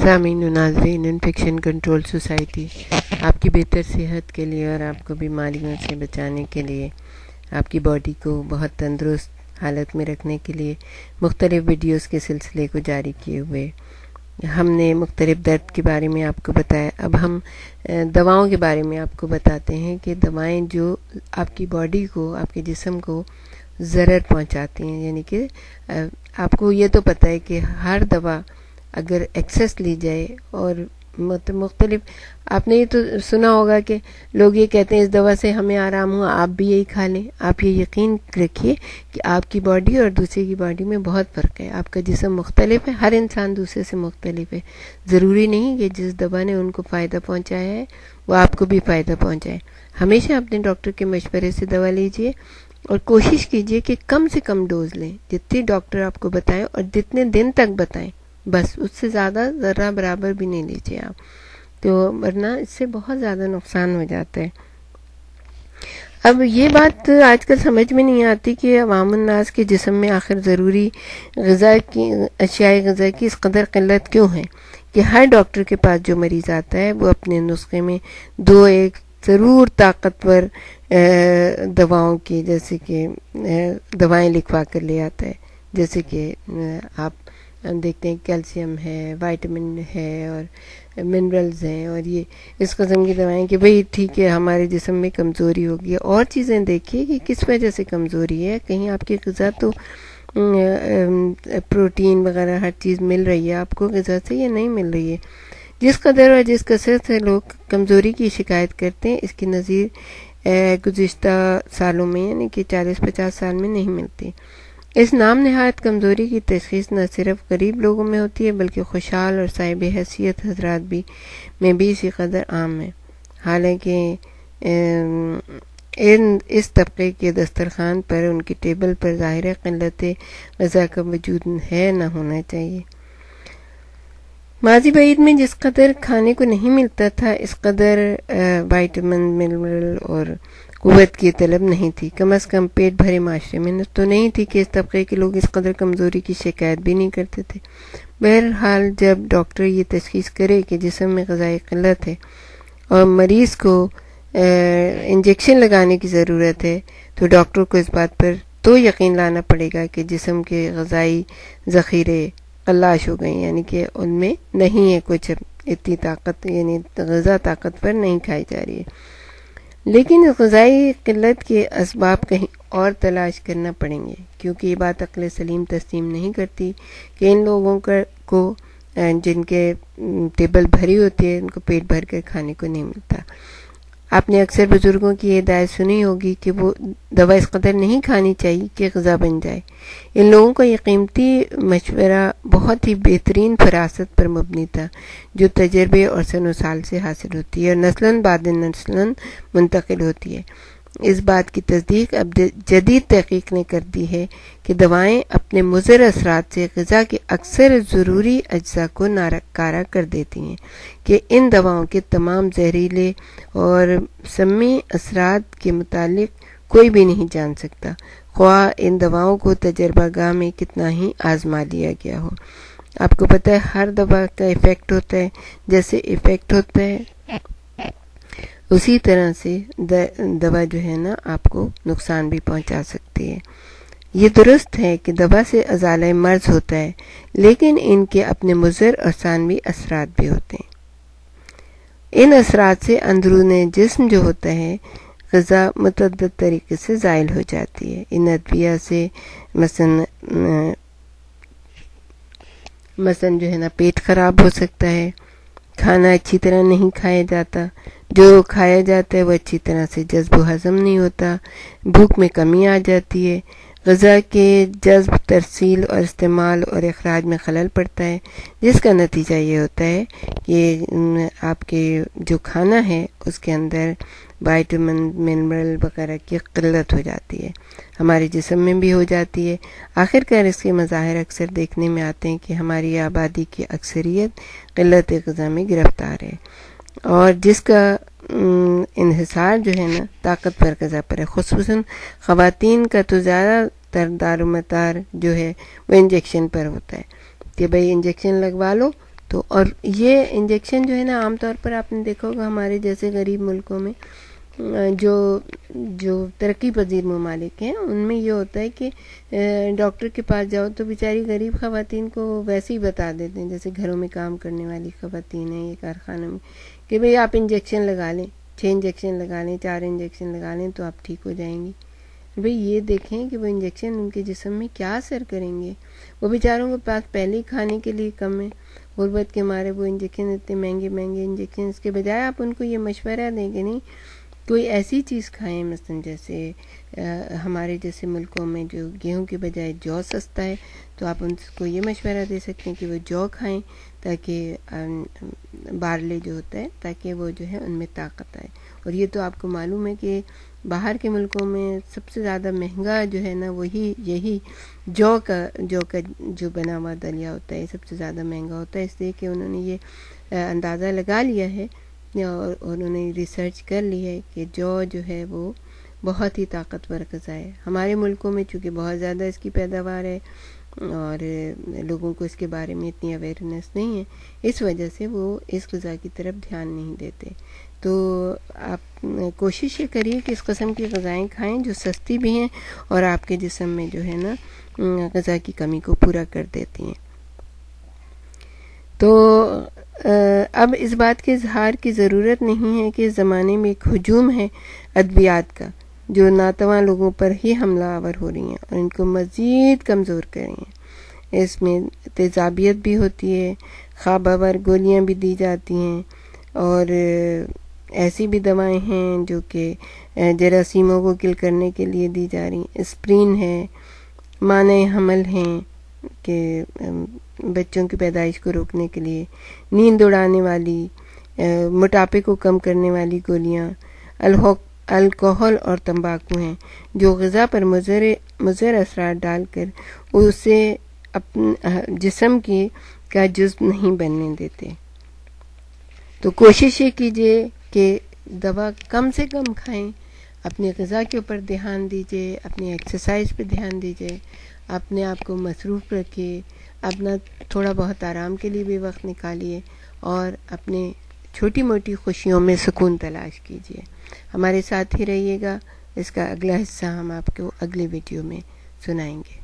سامعین و ناظرین، انفیکشن کنٹرول سوسائٹی آپ کی بہتر صحت کے لیے اور آپ کو بیماریوں سے بچانے کے لیے، آپ کی باڈی کو بہت تندرست حالت میں رکھنے کے لیے مختلف ویڈیوز کے سلسلے کو جاری کیے ہوئے ہم نے مختلف درد کے بارے میں آپ کو بتایا۔ اب ہم دواؤں کے بارے میں آپ کو بتاتے ہیں کہ دوائیں جو آپ کی باڈی کو، آپ کے جسم کو ضرر پہنچاتی ہیں، یعنی کہ آپ کو یہ تو پتہ ہے کہ ہر دوا اگر ایکسس لی جائے اور مختلف، آپ نے یہ تو سنا ہوگا کہ لوگ یہ کہتے ہیں اس دوا سے ہمیں آرام ہوا، آپ بھی یہی کھا لیں۔ آپ یہ یقین رکھیے کہ آپ کی باڈی اور دوسرے کی باڈی میں بہت فرق ہے، آپ کا جسم مختلف ہے، ہر انسان دوسرے سے مختلف ہے۔ ضروری نہیں کہ جس دوا نے ان کو فائدہ پہنچایا ہے وہ آپ کو بھی فائدہ پہنچائے۔ ہمیشہ اپنے ڈاکٹر کے مشورے سے دوا لیجیے اور کوشش کیجیے کہ کم سے کم ڈوز لیں، جتنی ڈاکٹر آپ کو بتائیں اور جتنے دن تک بتائیں، بس اس سے زیادہ ذرہ برابر بھی نہیں لیجیے آپ، تو ورنہ اس سے بہت زیادہ نقصان ہو جاتا ہے۔ اب یہ بات آج کل سمجھ میں نہیں آتی کہ عوام الناس کے جسم میں آخر ضروری اشیاء غذا کی اس قدر قلت کیوں ہے کہ ہر ڈاکٹر کے پاس جو مریض آتا ہے وہ اپنے نسخے میں دو ایک ضرور طاقتور دواؤں کی، جیسے کہ دوائیں لکھوا کر لے آتا ہے، جیسے کہ آپ دیکھتے ہیں کیلشیم ہے، وائٹامن ہے اور منرلز ہیں، اور یہ اس قسم کی دوائیں کہ بھئی ٹھیک ہے ہمارے جسم میں کمزوری ہوگی، اور چیزیں دیکھیے کہ کس وجہ سے کمزوری ہے۔ کہیں آپ کی غذا تو پروٹین وغیرہ ہر چیز مل رہی ہے آپ کو غذا سے، یا نہیں مل رہی ہے۔ جس قدر اور جس کثرت سے لوگ کمزوری کی شکایت کرتے ہیں، اس کی نظیر گزشتہ سالوں میں یعنی کہ 40-50 سال میں نہیں ملتی۔ اس نام نہاد کمزوری کی تشخیص نہ صرف غریب لوگوں میں ہوتی ہے بلکہ خوشحال اور صاحب حیثیت حضرات میں بھی اسی قدر عام ہے، حالانکہ اس طبقے کے دسترخوان پر، ان کی ٹیبل پر ظاہر قلت غذا کا وجود ہے، نہ ہونا چاہیے۔ ماضی بعید میں جس قدر کھانے کو نہیں ملتا تھا اس قدر وائٹامن، منرل اور قوت کی طلب نہیں تھی، کم از کم پیٹ بھرے معاشرے میں تو نہیں تھی کہ اس طبقے کے لوگ اس قدر کمزوری کی شکایت بھی نہیں کرتے تھے۔ بہرحال جب ڈاکٹر یہ تشخیص کرے کہ جسم میں غذائی قلت ہے اور مریض کو انجیکشن لگانے کی ضرورت ہے، تو ڈاکٹر کو اس بات پر تو یقین لانا پڑے گا کہ جسم کے غذائی ذخیرے خلاش ہو گئے، یعنی کہ ان میں نہیں ہے کچھ اتنی طاقت، یعنی غذا طاقتور نہیں کھائی جا رہی ہے۔ لیکن غذائی قلت کے اسباب کہیں اور تلاش کرنا پڑیں گے، کیونکہ یہ بات عقل سلیم تسلیم نہیں کرتی کہ ان لوگوں کو جن کے ٹیبل بھری ہوتی ہے ان کو پیٹ بھر کر کھانے کو نہیں ملتا۔ آپ نے اکثر بزرگوں کی یہ ہدایت سنی ہوگی کہ وہ دوا اس قدر نہیں کھانی چاہیے کہ غذا بن جائے۔ ان لوگوں کا یہ قیمتی مشورہ بہت ہی بہترین فراست پر مبنی تھا، جو تجربے اور سن و سال سے حاصل ہوتی ہے اور نسلاً بعد نسلاً منتقل ہوتی ہے۔ اس بات کی تصدیق اب جدید تحقیق نے کر دی ہے کہ دوائیں اپنے مضر اثرات سے غذا کے اکثر ضروری اجزاء کو ناکارہ کر دیتی ہیں، کہ ان دواؤں کے تمام زہریلے اور سمی اثرات کے متعلق کوئی بھی نہیں جان سکتا، خواہ ان دواؤں کو تجربہ گاہ میں کتنا ہی آزما لیا گیا ہو۔ آپ کو پتہ ہے ہر دوا کا ایفیکٹ ہوتا ہے، جیسے ایفیکٹ ہوتا ہے اسی طرح سے دوا جو ہے نا آپ کو نقصان بھی پہنچا سکتی ہے۔ یہ درست ہے کہ دوا سے ازالہ مرض ہوتا ہے، لیکن ان کے اپنے مضر اور ثانوی اثرات بھی ہوتے ہیں۔ ان اثرات سے اندرون جسم جو ہوتا ہے غذا متعدد طریقے سے زائل ہو جاتی ہے۔ ان ادویہ سے مثلا جو ہے نا پیٹ خراب ہو سکتا ہے، کھانا اچھی طرح نہیں کھایا جاتا، جو کھایا جاتا ہے وہ اچھی طرح سے جذب و ہضم نہیں ہوتا، بھوک میں کمی آ جاتی ہے، غذا کے جذب، ترسیل اور استعمال اور اخراج میں خلل پڑتا ہے، جس کا نتیجہ یہ ہوتا ہے کہ آپ کے جو کھانا ہے اس کے اندر وائٹامن، منرل وغیرہ کی قلت ہو جاتی ہے، ہمارے جسم میں بھی ہو جاتی ہے۔ آخر کار اس کے مظاہر اکثر دیکھنے میں آتے ہیں کہ ہماری آبادی کی اکثریت قلت غذا میں گرفتار ہے، اور جس کا انحصار جو ہے نا طاقتور غذا پر ہے، خصوصاً خواتین کا تو زیادہ دار و مدار جو ہے وہ انجیکشن پر ہوتا ہے کہ بھئی انجیکشن لگوا لو تو اور یہ انجیکشن جو ہے نا عام طور پر آپ نے دیکھا ہوگا ہمارے جیسے غریب ملکوں میں جو ترقی پذیر ممالک ہیں ان میں یہ ہوتا ہے کہ ڈاکٹر کے پاس جاؤ تو بیچاری غریب خواتین کو ویسے ہی بتا دیتے ہیں، جیسے گھروں میں کام کرنے والی خواتین ہیں یا کارخانوں میں، کہ بھئی آپ انجیکشن لگا لیں، 6 انجیکشن لگا لیں، 4 انجیکشن لگا لیں تو آپ ٹھیک ہو جائیں گی۔ بھئی یہ دیکھیں کہ وہ انجیکشن ان کے جسم میں کیا اثر کریں گے، وہ بیچاروں کے پاس پہلے ہی کھانے کے لیے کم ہے، غربت کے مارے وہ انجیکشن اتنے مہنگے مہنگے انجیکشن، اس کے بجائے آپ ان کو یہ مشورہ دیں کہ نہیں کوئی ایسی چیز کھائیں، مثلا جیسے ہمارے جیسے ملکوں میں جو گیہوں کے بجائے جو سستا ہے تو آپ ان کو یہ مشورہ دے سکتے ہیں کہ وہ جو کھائیں تاکہ بارلے جو ہوتا ہے تاکہ وہ جو ہے ان میں طاقت آئے۔ اور یہ تو آپ کو معلوم ہے کہ باہر کے ملکوں میں سب سے زیادہ مہنگا جو ہے نا وہی یہی جو بنا ہوا دلیا ہوتا ہے، یہ سب سے زیادہ مہنگا ہوتا ہے، اس لیے کہ انہوں نے یہ اندازہ لگا لیا ہے اور انہوں نے ریسرچ کر لی ہے کہ جو ہے وہ بہت ہی طاقتور غذا ہے۔ ہمارے ملکوں میں چونکہ بہت زیادہ اس کی پیداوار ہے اور لوگوں کو اس کے بارے میں اتنی اویئرنیس نہیں ہے، اس وجہ سے وہ اس غذا کی طرف دھیان نہیں دیتے۔ تو آپ کوشش یہ کریے کہ اس قسم کی غذائیں کھائیں جو سستی بھی ہیں اور آپ کے جسم میں جو ہے نا غذا کی کمی کو پورا کر دیتی ہیں۔ تو اب اس بات کے اظہار کی ضرورت نہیں ہے کہ اس زمانے میں ایک ہجوم ہے ادویات کا جو ناتواں لوگوں پر ہی حملہ آور ہو رہی ہیں اور ان کو مزید کمزور کر رہی ہیں۔ اس میں تیزابیت بھی ہوتی ہے، خواب آور گولیاں بھی دی جاتی ہیں اور ایسی بھی دوائیں ہیں جو کہ جراثیموں کو کل کرنے کے لیے دی جا رہی ہیں، اسپرین ہے، مانع حمل ہیں کہ بچوں کی پیدائش کو روکنے کے لیے، نیند اڑانے والی، موٹاپے کو کم کرنے والی گولیاں، الکحل اور تمباکو ہیں جو غذا پر مضر اثرات ڈال کر اسے جسم کا جزو نہیں بننے دیتے۔ تو کوشش یہ کیجیے کہ دوا کم سے کم کھائیں، اپنی غذا کے اوپر دھیان دیجیے، اپنی ایکسرسائز پہ دھیان دیجیے، اپنے آپ کو مصروف رکھیے، اپنا تھوڑا بہت آرام کے لیے بھی وقت نکالیے اور اپنے چھوٹی موٹی خوشیوں میں سکون تلاش کیجیے۔ ہمارے ساتھ ہی رہیے گا، اس کا اگلا حصہ ہم آپ کو اگلے ویڈیو میں سنائیں گے۔